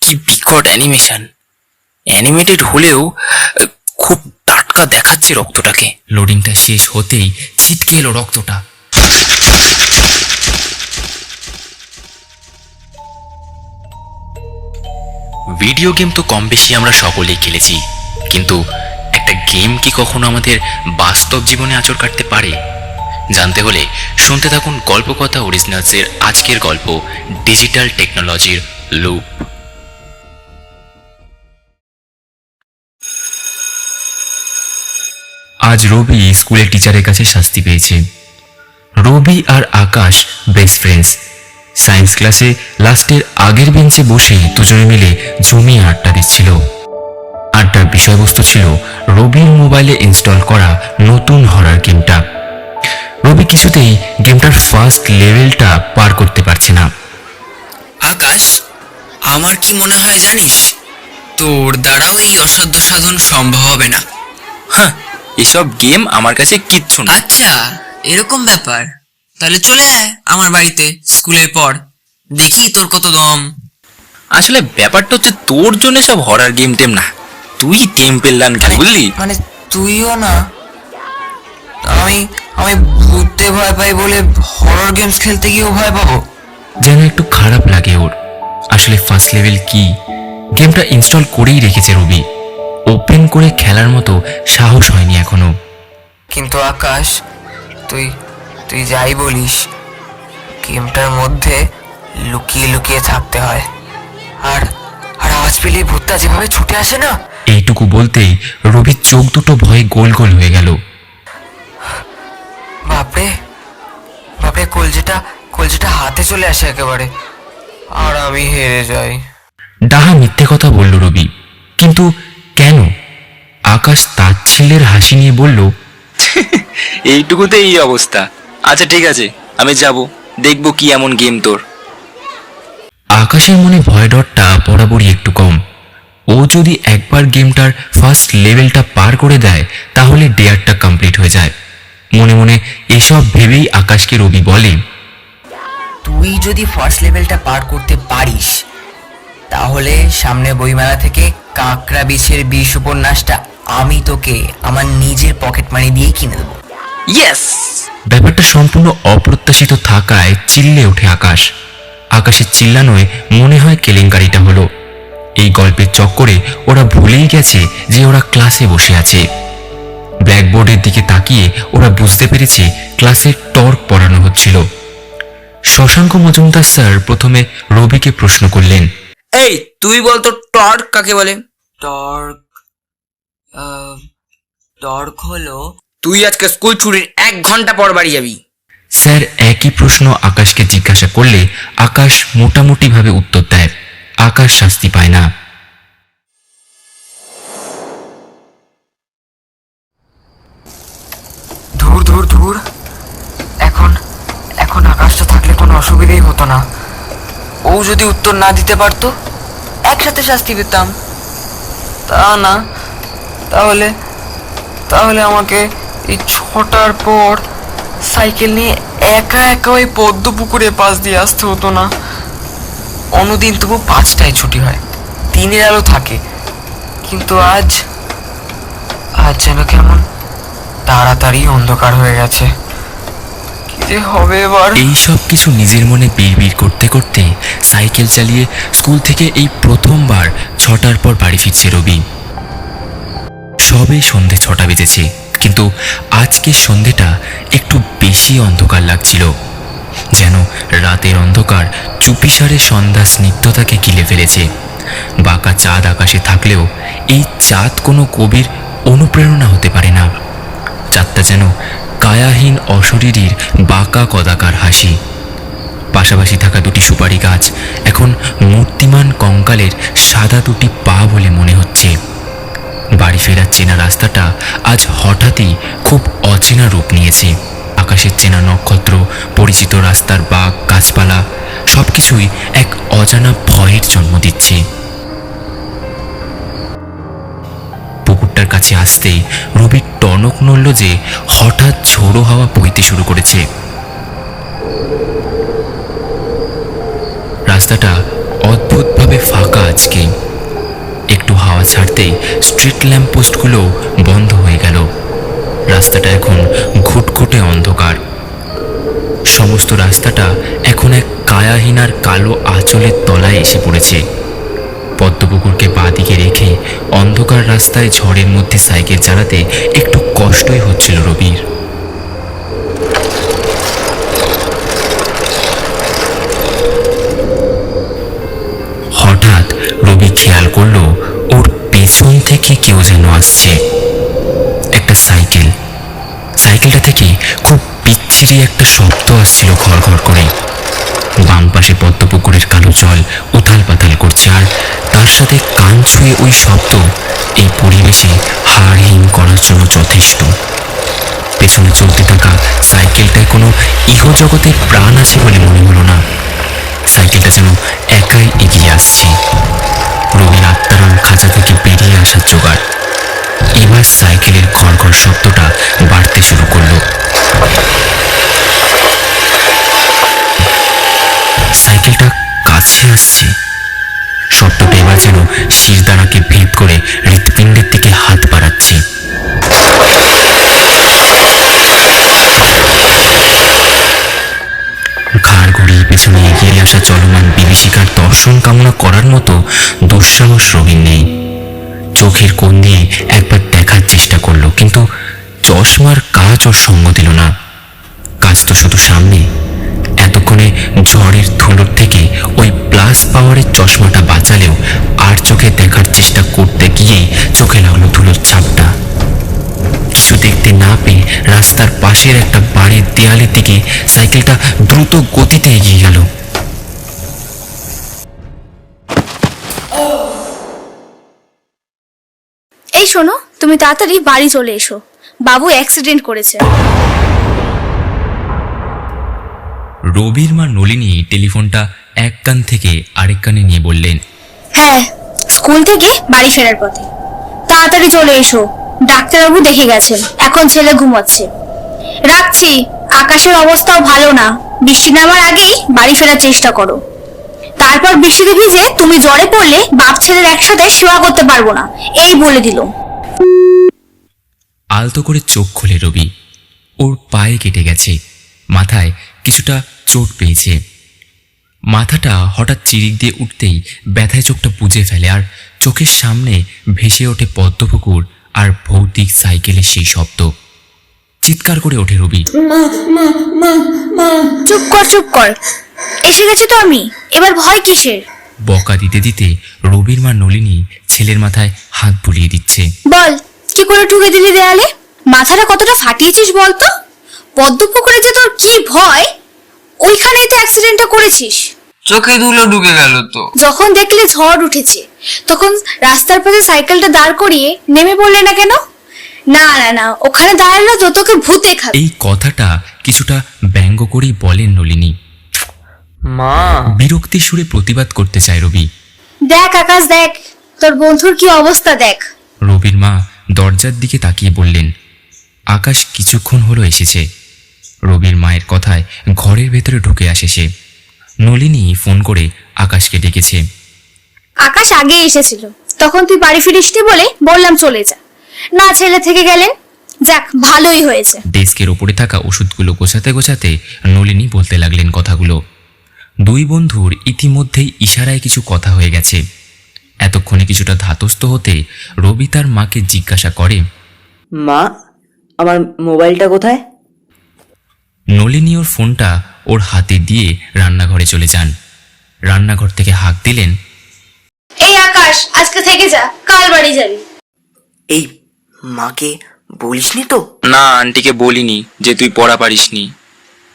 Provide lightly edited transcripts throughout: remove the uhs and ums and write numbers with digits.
কি বিকট animation! Animated হলেও খুব টাটকা দেখাচ্ছে রক্তটাকে। লোডিংটা শেষ হতেই ছিটকে এলো রক্তটা। ভিডিও গেম তো কম বেশি আমরা সকলেই খেলেছি, কিন্তু একটা গেম কি কখনো আমাদের বাস্তব জীবনে আঁচড় কাটতে পারে? জানতে হলে শুনতে থাকুন গল্পকথা অরিজিনালসের আজকের গল্প, ডিজিটাল টেকনোলজির লুপ। আজ রবি স্কুলের টিচারের কাছে শাস্তি পেয়েছে। রবি আর আকাশ বেস্ট ফ্রেন্ডস। সায়েন্স ক্লাসে লাস্টের আগের বেঞ্চে বসে দুজনে মিলে জমিয়ে আড্ডা দিচ্ছিল। আড্ডার বিষয়বস্তু ছিল রবির মোবাইলে ইনস্টল করা নতুন হরর গেমটা। রবি কিছুতেই গেমটার ফার্স্ট লেভেলটা পার করতে পারছে না। আকাশ, আমার কি মনে হয় জানিস, তোর দ্বারাও এই অসাধ্য সাধন সম্ভব হবে না। হ্যাঁ, এসব গেম আমার কাছে কিচ্ছু না। আচ্ছা, এরকম ব্যাপার? তাহলে চলে আয় আমার বাড়িতে স্কুলের পর, দেখি তোর কত দম। আসলে ব্যাপারটা হচ্ছে তোর জন্য সব হরর গেম টেম না, তুই টেম্পেল রান খেলি, বুঝলি? মানে তুইও না? আমি আমি ভূতে ভয় পাই বলে হরর গেমস খেলতে গিয়েও ভয় পাবো? যেন একটু খারাপ লাগে ওর। আসলে ফার্স্ট লেভেল কি, গেমটা ইনস্টল করেই রেখেছে রবি। ওপেন করে খেলার মতো সাহস হয়নি এখনো। কিন্তু আকাশ, তুই তুই যাই বলিস, গেমটার মধ্যে লুকিয়ে লুকিয়ে থাকতে হয়। আর আর আওয়াজ পেলে ভূতটা যেভাবে ছুটে আসে না। এইটুকু বলতেই রবির চোখ দুটো ভয়ে গোল গোল হয়ে গেল। বাপরে বাপরে, কলজেটা কলজেটা হাতে চলে আসে একেবারে, আর আমি হেরে যাই। ডাহা মিথ্যে কথা বলল রবি। কিন্তু কেন? আকাশ তাচ্ছিল্যের হাসি নিয়ে বলল, এইটুকুতে এই অবস্থা? আচ্ছা ঠিক আছে, আমি যাব, দেখব কি এমন গেম তোর। আকাশের মনে ভয় ডরটা বরাবরই একটু কম। ও যদি একবার গেমটার ফার্স্ট লেভেলটা পার করে দেয় তাহলে ডেয়ারটা কমপ্লিট হয়ে যায়। মনে মনে এসব ভেবেই আকাশকে রবি বলে, তুই যদি ফার্স্ট লেভেলটা পার করতে পারিস, তাহলে সামনে বইমেলা থেকে কাঁকড়া বিছের বিষ উপন্যাসটা আমি তোকে আমার নিজের পকেট মানি দিয়ে কিনে দেবো। ইয়েস! ব্যাপারটা সম্পূর্ণ অপ্রত্যাশিত থাকায় চিল্লে ওঠে আকাশ। আকাশের চিল্লানোয় মনে হয় কেলেঙ্কারিটা হলো। এই গল্পের চক্করে ওরা ভুলেই গেছে যে ওরা ক্লাসে বসে আছে। ব্ল্যাকবোর্ডের দিকে তাকিয়ে ওরা বুঝতে পেরেছে ক্লাসের টর্ক পড়ানো হচ্ছিল। শশাঙ্ক মজুমদার স্যার প্রথমে রবিকে প্রশ্ন করলেন, এই তুই বলতো টর্ক কাকে বলে? টর্ক টর্ক হলো, তুই আজকে স্কুল ছুটির 1 ঘন্টা পর বাড়ি যাবি। স্যার একই প্রশ্ন আকাশকে জিজ্ঞাসা করলে আকাশ মোটামুটিভাবে উত্তর দেয়। আকাশ শাস্তি পায় না। ধুর ধুর ধুর, এখন এখন আকাশটা থাকলে কোনো অসুবিধাই হতো না। ও যদি উত্তর না দিতে পারতো, একসাথে শাস্তি পেতাম। তা না, তাহলে তাহলে আমাকে এই 6টার পর সাইকেল নিয়ে একা একা ওই পদ্ম পুকুরে পাশ দিয়ে আসতে হতো না। অন্যদিন তবু 5টায় ছুটি হয়, দিনের আলো থাকে, কিন্তু আজ আজ যেন কেমন তাড়াতাড়ি অন্ধকার হয়ে গেছে। কি যে হবে এবার? এই সব কিছু নিজের মনে বিড়বিড় করতে করতে সাইকেল চালিয়ে স্কুল থেকে এই প্রথমবার 6টার পর বাড়ি ফিরছে রবি। সবে সন্ধে 6টা বেজেছে, কিন্তু আজকের সন্ধেটা একটু বেশি অন্ধকার লাগছিল। যেন রাতের অন্ধকার চুপিসারে সন্ধ্যা স্নিগ্ধতাকে গিলে ফেলেছে। বাঁকা চাঁদ আকাশে থাকলেও এই চাঁদ কোনো কবির অনুপ্রেরণা হতে পারে না। চাঁদটা যেন কায়াহীন অশরীরীর বাঁকা কদাকার হাসি। পাশাপাশি থাকা দুটি সুপারি গাছ এখন মূর্তিমান কঙ্কালের সাদা দুটি পা বলে মনে হচ্ছে। বাড়ি ফেরার চেনা রাস্তাটা আজ হঠাৎই খুব অচেনা রূপ নিয়েছে। আকাশের চেনা নক্ষত্র, পরিচিত রাস্তার বাঁক, গাছপালা সবকিছুই এক অজানা ভয়ের জন্ম দিচ্ছে। পুকুরটার কাছে আসতেই রবির টনক নড়ল যে হঠাৎ ঝোড়ো হাওয়া বইতে শুরু করেছে। রাস্তাটা অদ্ভুতভাবে ফাঁকা, আজকে। একটু হাওয়া ছাড়তেই স্ট্রিট ল্যাম্প পোস্টগুলো বন্ধ হয়ে গেল। রাস্তাটা এখন ঘুটঘুটে অন্ধকার। সমস্ত রাস্তাটা এখন এক কায়াহীন আর কালো আঁচলের তলায় এসে পড়েছে। পদ্মপুকুরকে বাঁদিকে রেখে অন্ধকার রাস্তায় ঝড়ের মধ্যে সাইকেল চালাতে একটু কষ্টই হচ্ছিল রবির। হঠাৎ রবি খেয়াল করলো ওর পেছন থেকে কেউ যেন আসছে। একটা সাইকেল। সাইকেলটা থেকে খুব বিচ্ছিরি একটা শব্দ আসছিল ঘর ঘর করে। বাম পাশে পদ্মপুকুরের কালো জল উথাল পাতাল করছে, আর তার সাথে কান ছুঁয়ে ওই শব্দ এই পরিবেশে হাড় হিম করার জন্য যথেষ্ট। পেছনে চলতে থাকা সাইকেলটায় কোনো ইহজগতের প্রাণ আছে বলে মনে হলো না। সাইকেলটা যেন একাই এগিয়ে আসছে। রবির আত্মারাম খাঁচা থেকে বেরিয়ে আসার জোগাড়। এবার সাইকেলের ঘড়ঘড় শব্দটা বাড়তে শুরু করলো। সাইকেলটা কাছে আসছে। শব্দটা এবার যেন শিরদাঁড়াকে ভেদ করে হৃৎপিণ্ডের দিকে হাত বাড়াচ্ছে। ঘাড় ঘুরিয়ে পেছনে এগিয়ে আসা চলমান বিভীষিকার দর্শন কামনা করার মতো দুঃসাহস রবির নেই। চোখের কোণ দিয়ে একবার দেখার চেষ্টা করলো, কিন্তু চশমার কাঁচ ওর সঙ্গ দিল না। কাঁচ তো শুধু সামনে। এতক্ষণে ঝড়ের ধুলোর থেকে ওই প্লাস পাওয়ারের চশমাটা বাঁচালেও আর চোখে দেখার চেষ্টা করতে গিয়েই চোখে লাগলো ধুলোর ছাপটা। কিছু দেখতে না পেয়ে রাস্তার পাশের একটা বাড়ির দেয়ালের দিকে সাইকেলটা দ্রুত গতিতে এগিয়ে গেল। এই শোনো, তুমি তাড়াতাড়ি বাড়ি চলে এসো, বাবু অ্যাক্সিডেন্ট করেছে। রবির মা নলিনী টেলিফোনটা এক কান থেকে আরেক কানে নিয়ে বললেন, হ্যাঁ, স্কুল থেকে বাড়ি ফেরার পথে। তাড়াতাড়ি চলে এসো, ডাক্তারবাবু দেখে গেছেন, এখন ছেলে ঘুমাচ্ছে। রাখছি, আকাশের অবস্থাও ভালো না, বৃষ্টি নামার আগেই বাড়ি ফেরার চেষ্টা করো। তারপর বৃষ্টিতে ভিজে তুমি জ্বরে পড়লে বাপ ছেলের একসাথে সেবা করতে পারবো না, এই বলে দিল। আলতো করে চোখ খোলে রবি। ওর পায়ে কেটে গেছে, মাথায় কিছুটা চোট পেয়েছে। মাথাটা হঠাৎ চিরিক দিয়ে উঠতেই ব্যথায় চোখটা বুজে ফেলে, আর চোখের সামনে ভেসে ওঠে পদ্মপুকুর আর ভৌতিক সাইকেলের সেই শব্দ। চিৎকার করে ওঠে রবি, চুপ কর চুপ কর, এসে গেছি তো আমি, এবার ভয় কিসের? বকা দিতে দিতে রবির মা নলিনী ছেলের মাথায় হাত বুলিয়ে দিচ্ছে। বল, কি করে ঢুকে দিলি দেয়ালে? মাথাটা কতটা ফাটিয়েছিস বলতো? পদ্মপুকুরে যে তোর কি ভয়, ওইখানেই তো অ্যাক্সিডেন্টটা করেছিস। চোখে ধুলো ঢুকে গেল তো। যখন দেখলে ঝড় উঠেছে তখন রাস্তার পাশে সাইকেলটা দাঁড় করিয়ে নেমে পড়লে না কেন? না না না, ওখানে দাঁড়ালে তো তোকে ভূতে খাবে। এই কথাটা কিছুটা ব্যঙ্গ করেই বলেন নলিনী। মা, বিরক্তির সুরে প্রতিবাদ করতে চায় রবি। দেখ আকাশ, দেখ তোর বন্ধুর কি অবস্থা দেখ। রবির মা দরজার দিকে তাকিয়ে বললেন, আকাশ কিছুক্ষণ হলো এসেছে। রবির মায়ের কথায় ঘরের ভেতরে ঢুকে আসে সে। নলিনী ফোন করে আকাশকে ডেকেছে। আকাশ আগে এসেছিল, তখন তুই বাড়ি ফিরিসনি বলে বললাম চলে যা, না ছেলে থেকে গেলেন। যাক, ভালোই হয়েছে। ডেস্কের ওপরে থাকা ওষুধগুলো গোছাতে গোছাতে নলিনী বলতে লাগলেন কথাগুলো। দুই বন্ধুর ইতিমধ্যেই ইশারায় কিছু কথা হয়ে গেছে। এতক্ষণে কিছুটা ধাতস্থ হতে রবি তার মাকে জিজ্ঞাসা করে, মা, আমার মোবাইলটা কোথায়? নলিনী ওর ফোনটা ওর হাতে দিয়ে রান্নাঘরে চলে যান। রান্নাঘর থেকে হাঁক দিলেন, এই আকাশ, আজকে থেকে যা, কাল বাড়ি যাবি। এই মাকে বলিসনি তো? না, আন্টিকে বলিনি যে তুই পড়া পারিসনি।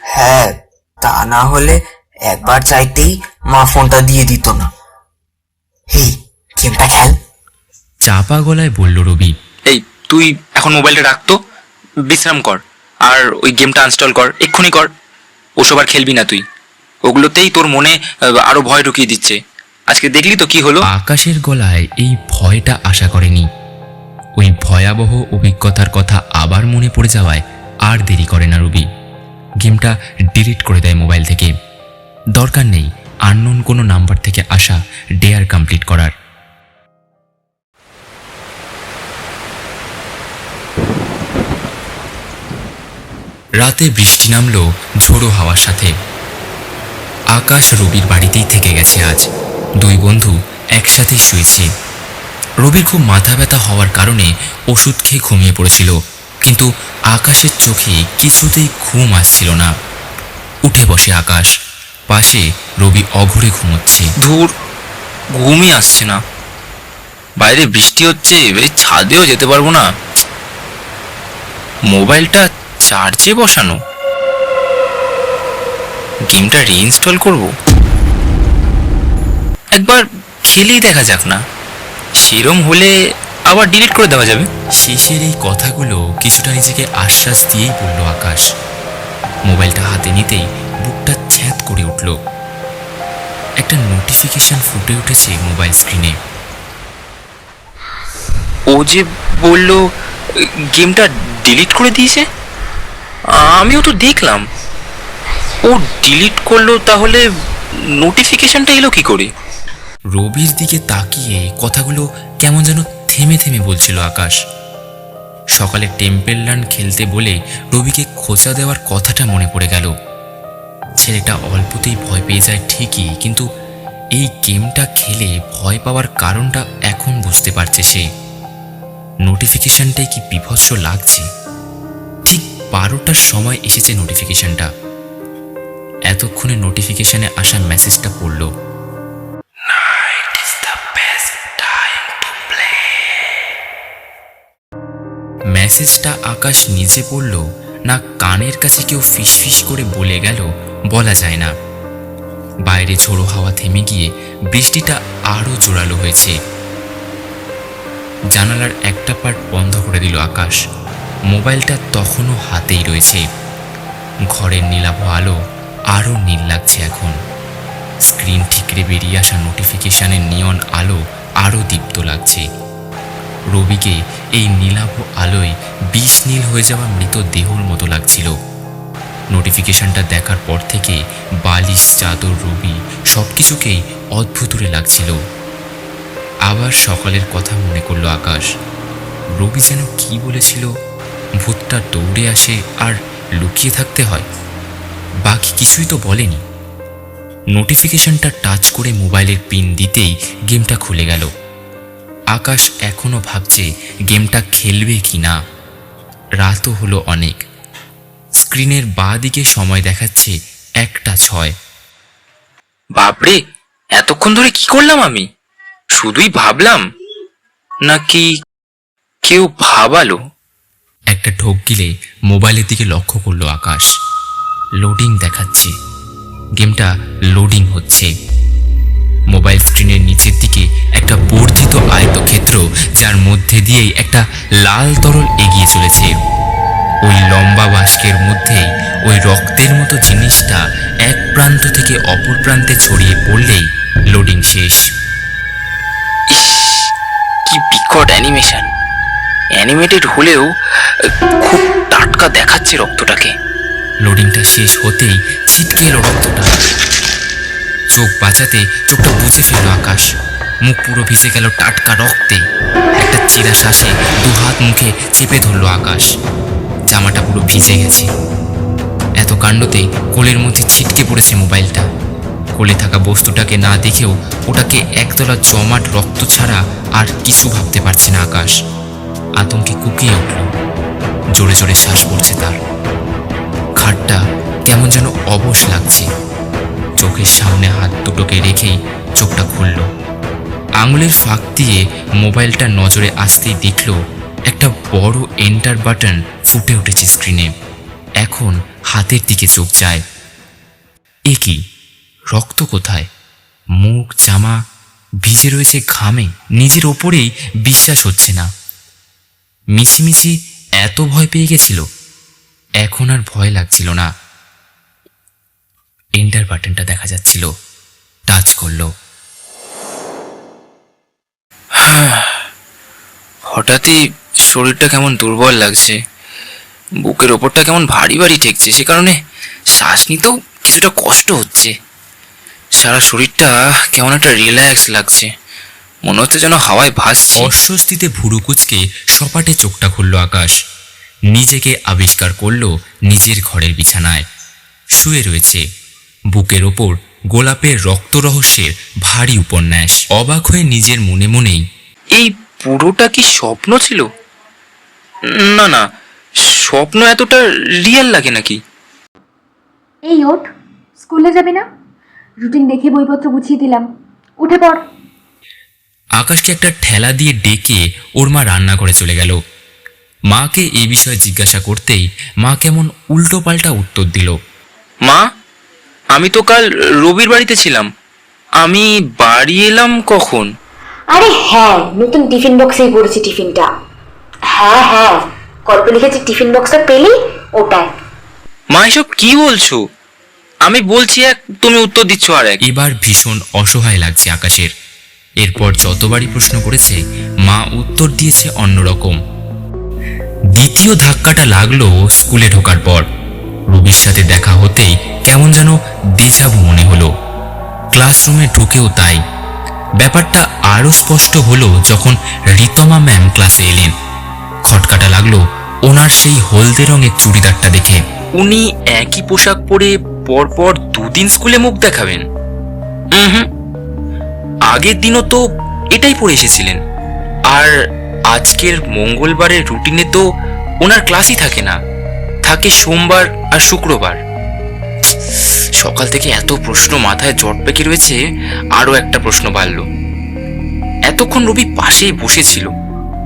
হ্যাঁ, তা না হলে একবার চাইতেই মা ফোনটা দিয়ে দিত না। হেই, গেমটা খেল। চাপা গলায় বলল রবি। এই, তুই এখন মোবাইলটা রাখতো, বিশ্রাম কর, আর ওই গেমটা আনস্টল কর, এক্ষুনি কর। ওসব আর খেলবি না তুই, ওগুলোতেই তোর মনে আরো ভয় ঢুকিয়ে দিচ্ছে। আজকে দেখলি তো কি হলো। আকাশের গলায় এই ভয়টা আশা করেনি। ওই ভয়াবহ অভিজ্ঞতার কথা আবার মনে পড়ে যাওয়ায় আর দেরি করে না রবি। গেমটা ডিলিট করে দেয় মোবাইল থেকে। দরকার নেই আননোন কোনো নাম্বার থেকে আসা ডেয়ার কমপ্লিট করার। রাতে বৃষ্টি নামলো ঝোড়ো হাওয়ার সাথে। আকাশ রবির বাড়িতেই থেকে গেছে আজ। দুই বন্ধু একসাথেই শুয়েছে। রবির খুব মাথা ব্যথা হওয়ার কারণে ওষুধ খেয়ে ঘুমিয়ে পড়েছিল, কিন্তু আকাশের চোখে কিছুতেই ঘুম আসছিল না। উঠে বসে আকাশ, পাশে রবি অঘরে ঘুমোচ্ছে। ধুর, ঘুমই আসছে না। বাইরে বৃষ্টি হচ্ছে, এই ছাদেও যেতে পারবো না। মোবাইলটা চার্জে বসানো, গেমটা রিইনস্টল করব। একবার খেলেই দেখা যাক না, সেরম হলে আবার ডিলিট করে দেওয়া যাবে। শেষের এই কথাগুলো কিছুটা নিজেকে আশ্বাস দিয়েই বলল আকাশ। মোবাইলটা হাতে নিতেই বুকটা ছ্যাঁত করে উঠল। একটা নোটিফিকেশন ফুটে উঠেছে মোবাইল স্ক্রিনে। ও যে বলল গেমটা ডিলিট করে দিয়েছে, আমিও তো দেখলাম। ও ডিলিট করলো, তাহলে নোটিফিকেশনটা এলো কি করে? রবির দিকে তাকিয়ে কথাগুলো কেমন যেন থেমে থেমে বলছিল আকাশ। সকালে টেম্পল রান খেলতে বলে রবিকে খোঁচা দেওয়ার কথাটা মনে পড়ে গেল। ছেলেটা অল্পতেই ভয় পেয়ে যায় ঠিকই, কিন্তু এই গেমটা খেলে ভয় পাওয়ার কারণটা এখন বুঝতে পারছে সে। নোটিফিকেশনটাই কি বিভৎস লাগছে। ঠিক 12টার সময় এসেছে নোটিফিকেশনটা। এতক্ষণে নোটিফিকেশনে আসা মেসেজটা পড়ল। মেসেজটা আকাশ নিজে পড়ল না কানের কাছে কেউ ফিসফিস করে বলে গেল বলা যায় না। বাইরে ঝোড়ো হাওয়া থেমে গিয়ে বৃষ্টিটা আরো জোরালো হয়েছে। জানালার একটা পার্ট বন্ধ করে দিল আকাশ। মোবাইলটা তখনও হাতেই রয়েছে। ঘরের নীলাভ আলো আরো নীল লাগছে এখন। স্ক্রিন ঠিকরে বেরিয়ে আসা নোটিফিকেশনের নিয়ন আলো আরো দীপ্ত লাগছে। রবিকে এই নীলাভ আলোয় বিষ নীল হয়ে যাওয়া মৃতদেহর মতো লাগছিল। নোটিফিকেশনটা দেখার পর থেকে বালিশ, চাদর, রবি সবকিছুকেই অদ্ভুতুরে লাগছিল। আবার সকালের কথা মনে করলো আকাশ। রবি যেন কি বলেছিল, ভূতটা দৌড়ে আসে আর লুকিয়ে থাকতে হয়। বাকি কিছুই তো বলেনি। নোটিফিকেশনটা টাচ করে মোবাইলের পিন দিতেই গেমটা খুলে গেল। আকাশ এখনো ভাবছে গেমটা খেলবে কি না। রাতও হলো অনেক। স্ক্রিনের বাঁ দিকে সময় দেখাচ্ছে 1:06। বাপরে, এতক্ষণ ধরে কি করলাম আমি? শুধুই ভাবলাম, নাকি কেউ ভাবালো? একটা ঢোক গিলে মোবাইলের দিকে লক্ষ্য করলো আকাশ। লোডিং দেখাচ্ছে। গেমটা লোডিং হচ্ছে। মোবাইল স্ক্রিনের নিচের দিকে একটা বর্ধিত আয়তক্ষেত্র, যার মধ্যে দিয়েই একটা লাল তরল এগিয়ে চলেছে। ওই লম্বা বাস্কের মধ্যেই ওই রক্তের মতো জিনিসটা এক প্রান্ত থেকে অপর প্রান্তে ছড়িয়ে পড়লেই লোডিং শেষ। ইস, কি বিকট অ্যানিমেশন! অ্যানিমেটেড হলেও খুব টাটকা দেখাচ্ছে রক্তটাকে। লোডিংটা শেষ হতেই ছিটকে এলো রক্তটা। চোখ বাঁচাতে চোখটা বুঝে ফেলল আকাশ। মুখ পুরো ভিজে গেল টাটকা রক্তে। একটা চিরা শ্বাসে দুহাত মুখে চেপে ধরল আকাশ। জামাটা পুরো ভিজে গেছে। এত কাণ্ডতে কোলের মধ্যে ছিটকে পড়েছে মোবাইলটা। কোলে থাকা বস্তুটাকে না দেখেও ওটাকে একতলা জমাট রক্ত ছাড়া আর কিছু ভাবতে পারছে না আকাশ। আতঙ্কে কুকিয়ে উঠল। জোরে জোরে শ্বাস পড়ছে তার। খাটটা কেমন যেন অবশ লাগছে। চোখের সামনে হাত দুটোকে রেখেই চোখটা খুলল। আঙুলের ফাঁক দিয়ে মোবাইলটা নজরে আসতেই দেখল একটা বড় এন্টার বাটন ফুটে উঠেছে স্ক্রিনে। এখন হাতের দিকে চোখ যায়। এ কি, রক্ত কোথায়? মুখ, জামা ভিজে রয়েছে ঘামে। নিজের ওপরেই বিশ্বাস হচ্ছে না। মিছিমিছি এত ভয় পেয়ে গেছিল, এখন আর ভয় লাগছিল না। এন্টার বাটনটা দেখা যাচ্ছিল। টাচ করলো। হঠাৎই শরীরটা কেমন দুর্বল লাগছে। বুকের ওপরটা কেমন ভারী ভারী ঠেকছে, সে কারণে শ্বাস নিতেও কিছুটা কষ্ট হচ্ছে। সারা শরীরটা কেমন একটা রিল্যাক্স লাগছে, মনে হচ্ছে যেন হাওয়ায় ভাসছি। অস্বস্তিতে ভুরু কুচকে সপাটে চোখটা খুলল আকাশ। নিজেকে আবিষ্কার করল নিজের ঘরের বিছানায় শুয়ে রয়েছে। বুকের ওপর গোলাপের রক্ত রহস্যের ভারী উপন্যাস। অবাক হয়ে নিজের মনে মনেই এই পুরোটা কি স্বপ্ন ছিল? না না, স্বপ্ন এতটা রিয়েল লাগে নাকি? এই ওঠ, স্কুলে যাবি না? রুটিন দেখে বইপত্র গুছিয়ে দিলাম, উঠে পড়। আকাশকে একটা ঠেলা দিয়ে ডেকে ওর মা রান্না করে চলে গেল। মাকে এই বিষয়ে জিজ্ঞাসা করতেই মা কেমন উল্টো পাল্টা উত্তর দিল। মা, আমি তো কাল রবির বাড়িতে ছিলাম, আমি বাড়ি এলাম কখন? আরে হ্যাঁ, নতুন টিফিন বক্সেই পড়েছি টিফিনটা। হ্যাঁ হ্যাঁ, গল্প লিখেছি টিফিন বক্সটা পেলি, ওটাই। মা এসব কি বলছো? আমি বলছি এক, তুমি উত্তর দিচ্ছ আর এক। এবার ভীষণ অসহায় লাগছে আকাশের। এরপর যতবারই প্রশ্ন করেছে মা উত্তর দিয়েছে অন্যরকম। দ্বিতীয় ধাক্কাটা লাগলো স্কুলে ঢোকার পর। রবির সাথে দেখা হতেই কেমন যেন দেজাভু মনে হলো। ক্লাসরুমে ঢুকেও তাই। ব্যাপারটা আরো স্পষ্ট হলো যখন রিতমা ম্যাম ক্লাসে এলেন। খটকাটা লাগলো ওনার সেই হলদে রঙের চুড়িদারটা দেখে। উনি একই পোশাক পরে পরপর দুদিন স্কুলে মুখ দেখাবেন? হুম, আগের দিনও তো এটাই পরে এসেছিলেন। আর আজকের মঙ্গলবারের রুটিনে তো ওনার ক্লাসই থাকে না, থাকে সোমবার আর শুক্রবার। সকাল থেকে এত প্রশ্ন মাথায় জট পেকে রয়েছে, আরো একটা প্রশ্ন বাড়ল। এতক্ষণ রবি পাশেই বসেছিল,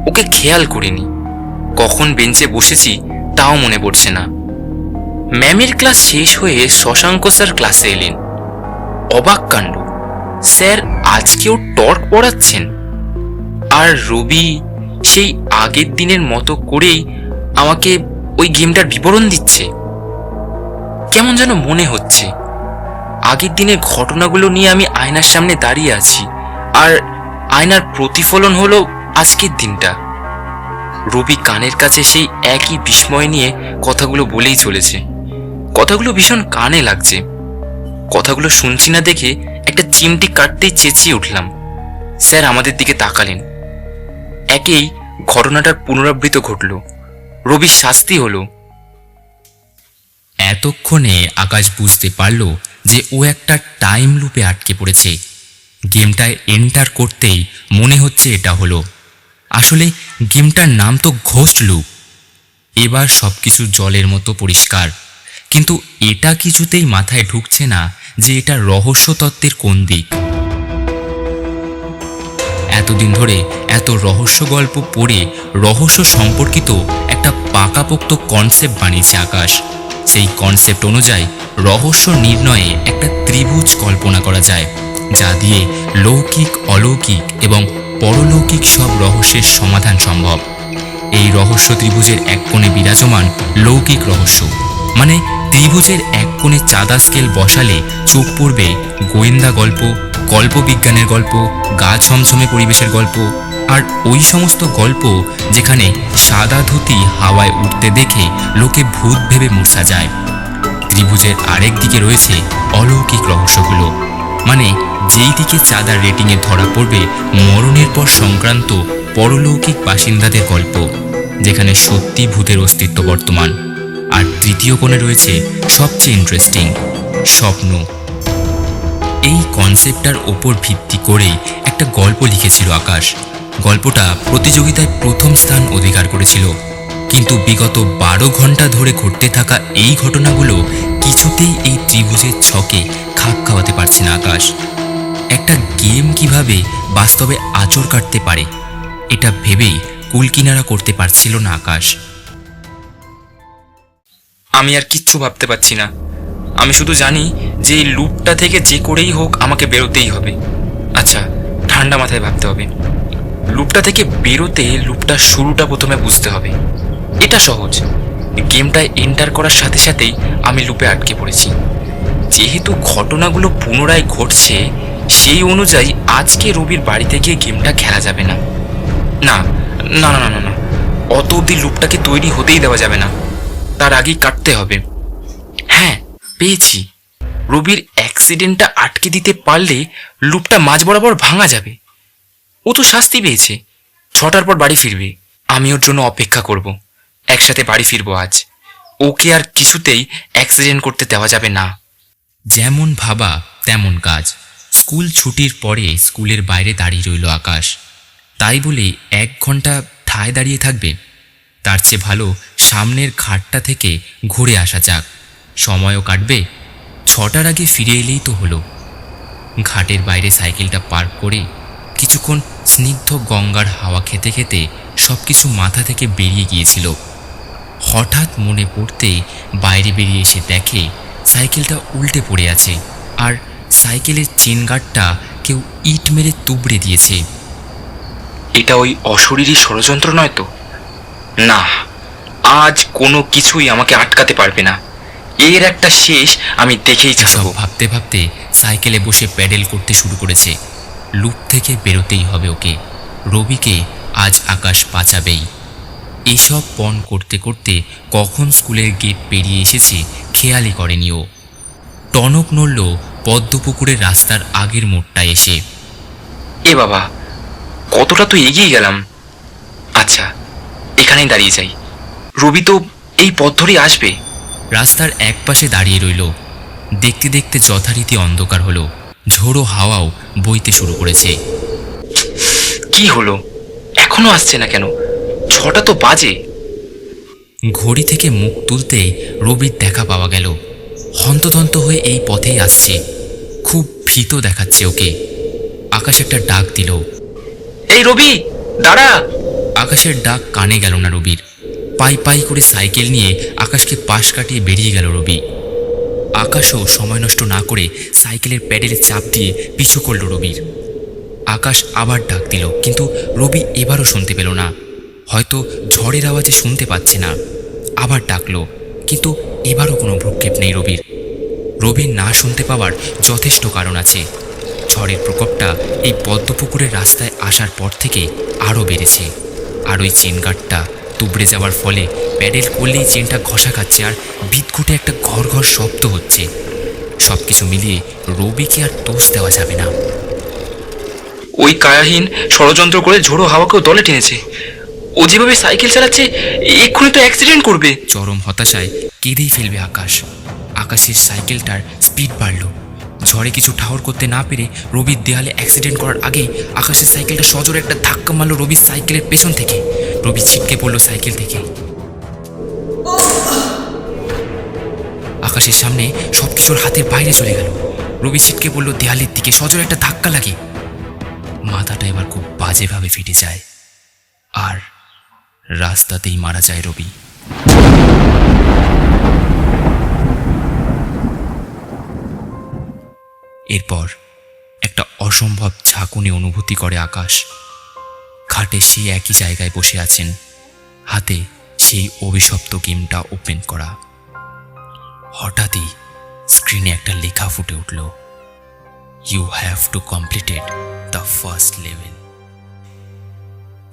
ওকে খেয়াল করিনি। কখন বেঞ্চে বসেছি তাও মনে পড়ছে না। ম্যামের ক্লাস শেষ হয়ে শশাঙ্ক স্যার ক্লাসে এলেন। অবাক কাণ্ড, স্যার আজকেও টর্ক পড়াচ্ছেন। আর রবি সেই আগের দিনের মতো করেই আমাকে ওই গেমটার বিবরণ দিচ্ছে। কেমন যেন মনে হচ্ছে আগের দিনের ঘটনাগুলো নিয়ে আমি আয়নার সামনে দাঁড়িয়ে আছি, আর আয়নার প্রতিফলন হলো আজকের দিনটা। রবি কানের কাছে সেই একই বিস্ময় নিয়ে কথাগুলো বলেই চলেছে। কথাগুলো ভীষণ কানে লাগছে। কথাগুলো শুনছি না দেখে একটা চিমটি কাটতেই চেঁচিয়ে উঠলাম। স্যার আমাদের দিকে তাকালেন। একেই ঘটনাটার পুনরাবৃত্ত ঘটল। রবির শাস্তি হলো। এতক্ষণে আকাশ বুঝতে পারল যে ও একটা টাইম লুপে আটকে পড়েছে। গেমটায় এন্টার করতেই মনে হচ্ছে এটা হলো। আসলে গেমটার নাম তো ঘোস্ট লুপ। এবার সবকিছু জলের মতো পরিষ্কার, কিন্তু এটা কিছুতেই মাথায় ঢুকছে না যে এটা রহস্য তত্ত্বের কোন দিক। এতদিন ধরে এত রহস্য গল্প পড়ে রহস্য সম্পর্কিত একটা পাকাপোক্ত কনসেপ্ট বানিয়েছে আকাশ। সেই কনসেপ্ট অনুযায়ী রহস্য নির্ণয়ে একটা ত্রিভুজ কল্পনা করা যায়, যা দিয়ে লৌকিক, অলৌকিক এবং পরলৌকিক সব রহস্যের সমাধান সম্ভব। এই রহস্য ত্রিভুজের এক কোণে বিরাজমান লৌকিক রহস্য, মানে ত্রিভুজের এক কোণে চাঁদা স্কেল বসালে চোখ পড়বে গোয়েন্দা গল্প, কল্পবিজ্ঞানের গল্প, গা ছমছমে পরিবেশের গল্প, আর ওই সমস্ত গল্প যেখানে সাদা ধুতি হাওয়ায় উঠতে দেখে লোকে ভূত ভেবে মূর্ছা যায়। ত্রিভুজের আরেক দিকে রয়েছে অলৌকিক রহস্যগুলো, মানে যেই দিকে চাঁদার রেটিংয়ে ধরা পড়বে মরণের পর সংক্রান্ত পরলৌকিক বাসিন্দাদের গল্প, যেখানে সত্যি ভূতের অস্তিত্ব বর্তমান। আর তৃতীয় কোণে রয়েছে সবচেয়ে ইন্টারেস্টিং, স্বপ্ন। এই কনসেপ্টটার ওপর ভিত্তি করেই একটা গল্প লিখেছিল আকাশ। গল্পটা প্রতিযোগিতায় প্রথম স্থান অধিকার করেছিল, কিন্তু বিগত 12 ঘন্টা ধরে ঘটতে থাকা এই ঘটনাগুলো কিছুতেই এই ত্রিভুজের ছকে খাপ খাওয়াতে পারছে না আকাশ। একটা গেম কিভাবে বাস্তবে আঁচড় কাটতে পারে, এটা ভেবেই কুলকিনারা করতে পারছিল না আকাশ। আমি আর কিচ্ছু ভাবতে পারছি না। আমি শুধু জানি যে এই লুপটা থেকে যে করেই হোক আমাকে বেরোতেই হবে। আচ্ছা, ঠান্ডা মাথায় ভাবতে হবে। লুপটা থেকে বেরোতে লুপটার শুরুটা প্রথমে বুঝতে হবে। এটা সহজ। গেমটায় এন্টার করার সাথে সাথেই আমি লুপে আটকে পড়েছি। যেহেতু ঘটনাগুলো পুনরায় ঘটছে, সেই অনুযায়ী আজকে রবির বাড়িতে গিয়ে গেমটা খেলা যাবে না। না না না না না, অত অব্দি লুপটাকে তৈরি হতেই দেওয়া যাবে না, তার আগেই কাটতে হবে। হ্যাঁ, পেয়েছি। রবির অ্যাক্সিডেন্টটা আটকে দিতে পারলে লুপটা মাঝ বরাবর ভাঙা যাবে। ও তো শাস্তি পেয়েছে, 6টার পর বাড়ি ফিরবে। আমি ওর জন্য অপেক্ষা করব, একসাথে বাড়ি ফিরবো আজ। ওকে আর কিছুতেই অ্যাক্সিডেন্ট করতে দেওয়া যাবে না। যেমন ভাবা তেমন কাজ। স্কুল ছুটির পরে স্কুলের বাইরে দাঁড়িয়ে রইল আকাশ। তাই বলে 1 ঘন্টা ঠায় দাঁড়িয়ে থাকবে? তার চেয়ে ভালো সামনের ঘাটটা থেকে ঘুরে আসা যাক, সময়ও কাটবে। 6টার আগে ফিরে এলেই তো হলো। ঘাটের বাইরে সাইকেলটা পার্ক করে কিছুক্ষণ স্নিগ্ধ গঙ্গার হাওয়া খেতে খেতে সব কিছু মাথা থেকে বেরিয়ে গিয়েছিল। হঠাৎ মনে পড়তে বাইরে বেরিয়ে এসে দেখে সাইকেলটা উল্টে পড়ে আছে, আর সাইকেলের চেন গার্ডটা কেউ ইট মেরে তুবড়ে দিয়েছে। এটা ওই অশরীরী ষড়যন্ত্র নয় তো? না, আজ কোনো কিছুই আমাকে আটকাতে পারবে না। এর একটা শেষ আমি দেখেই এসব ছাড়বো। ভাবতে ভাবতে সাইকেলে বসে প্যাডেল করতে শুরু করেছে। লুপ থেকে বেরোতেই হবে ওকে। রবিকে আজ আকাশ বাঁচাবেই। এসব পণ করতে করতে কখন স্কুলের গেট পেরিয়ে এসেছে খেয়ালই করেনি ও। টনক নড়ল পদ্মপুকুরের রাস্তার আগের মোড়টায় এসে। এ বাবা, কতটা তো এগিয়ে গেলাম। আচ্ছা, এখানেই দাঁড়িয়ে যাই। রবি তো এই পথ ধরেই আসবে। রাস্তার একপাশে দাঁড়িয়ে রইল। দেখতে দেখতে যথারীতি অন্ধকার হলো। ঝোড়ো হাওয়াও বইতে শুরু করেছে। কি হলো, এখনো আসছে না কেন? 6টা তো বাজে। ঘড়ি থেকে মুখ তুলতেই রবির দেখা পাওয়া গেল। হন্তদন্ত হয়ে এই পথেই আসছে। খুব ভীত দেখাচ্ছে ওকে। আকাশ একটা ডাক দিল। এই রবি, দাঁড়া। আকাশের ডাক কানে গেল না রবির। পাই পাই করে সাইকেল নিয়ে আকাশকে পাশ কাটিয়ে বেরিয়ে গেল রবি। আকাশও সময় নষ্ট না করে সাইকেলের প্যাডেলে চাপ দিয়ে পিছু করল রবির। আকাশ আবার ডাক দিল, কিন্তু রবি এবারও শুনতে পেল না। হয়তো ঝড়ের আওয়াজে শুনতে পাচ্ছে না। আবার ডাকলো, কিন্তু এবারও কোনো ভ্রুক্ষেপ নেই রবির। রবির না শুনতে পাওয়ার যথেষ্ট কারণ আছে। ঝড়ের প্রকোপটা এই পদ্মপুকুরের রাস্তায় আসার পর থেকে আরও বেড়েছে। আর ওই চেন গার্ডটা তুবড়ে যাওয়ার ফলে প্যাডেল করলেই চেনটা ঘষা খাচ্ছে, আর বিদঘুটে একটা ঘর ঘর শব্দ হচ্ছে। সব কিছু মিলিয়ে রবিকে আর দোষ দেওয়া যাবে না। ওই কায়াহীন ষড়যন্ত্র করে ঝোড়ো হাওয়াকেও দলে টেনেছে। ও যেভাবে সাইকেল চালাচ্ছে, এক্ষুনি তো অ্যাক্সিডেন্ট করবে। চরম হতাশায় কেঁদেই ফেলবে আকাশ। আকাশের সাইকেলটার স্পিড বাড়ল। ঝড়ে কিছু ঠাহর করতে না পেরে রবির দেয়ালে অ্যাক্সিডেন্ট করার আগেই আকাশের সাইকেলটা সজোরে একটা ধাক্কা মারল রবির সাইকেলের পেছন থেকে। রবি ছিটকে পড়ল সাইকেল থেকে। আকাশের সামনে সবকিছুর হাতের বাইরে চলে গেল। রবি ছিটকে পড়ল দেয়ালের দিকে। সজোরে একটা ধাক্কা লাগে। মাথাটা এবার খুব বাজেভাবে ফেটে যায়, আর রাস্তাতেই মারা যায় রবি। এরপর একটা অসম্ভব ঝাঁকুনি অনুভূতি করে আকাশ। খাটে সেই একই জায়গায় বসে আছেন, হাতে সেই অভিশপ্ত গেমটা ওপেন করা। হঠাৎই স্ক্রিনে একটা লেখা ফুটে উঠল, you have to completed the first level.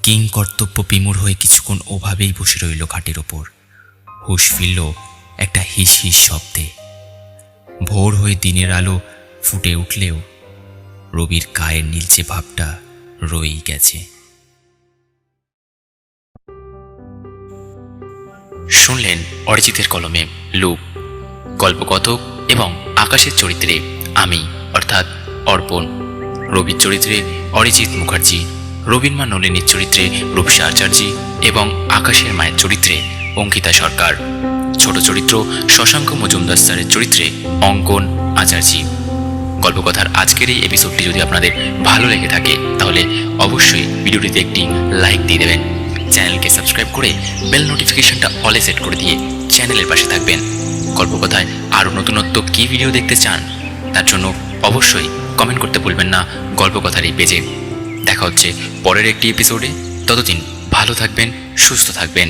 কিং কর্তব্য বিমূঢ় হয়ে কিছুক্ষণ ওভাবেই বসে রইল খাটের ওপর। হুঁশ ফিরল একটা হিস হিস শব্দে। ভোর হয়ে দিনের আলো ফুটে উঠলেও রবির গায়ের নীলচে ভাবটা রয়েই গেছে। শুনলেন অরিজিতের কলমে লুপ, গল্পকথক এবং আকাশের চরিত্রে আমি অর্থাৎ অর্পণ, রবির চরিত্রে অরিজিৎ মুখার্জি, রবির মা নলিনীর চরিত্রে রূপসা আচার্যি এবং আকাশের মায়ের চরিত্রে অঙ্কিতা সরকার। ছোট চরিত্র শশাঙ্ক মজুমদার স্যারের চরিত্রে অঙ্কন আচার্যি। গল্পকথার আজকের এই এপিসোডটি যদি আপনাদের ভালো লেগে থাকে তাহলে অবশ্যই ভিডিওটিতে একটি লাইক দিয়ে দেবেন। চ্যানেলকে সাবস্ক্রাইব করে বেল নোটিফিকেশনটা অলে সেট করে দিয়ে চ্যানেলের পাশে থাকবেন। গল্পকথায় আরও নতুনত্ব কী ভিডিও দেখতে চান তার জন্য অবশ্যই কমেন্ট করতে ভুলবেন না গল্পকথার এই পেজে। দেখা হচ্ছে পরের একটি এপিসোডে। ততদিন ভালো থাকবেন, সুস্থ থাকবেন।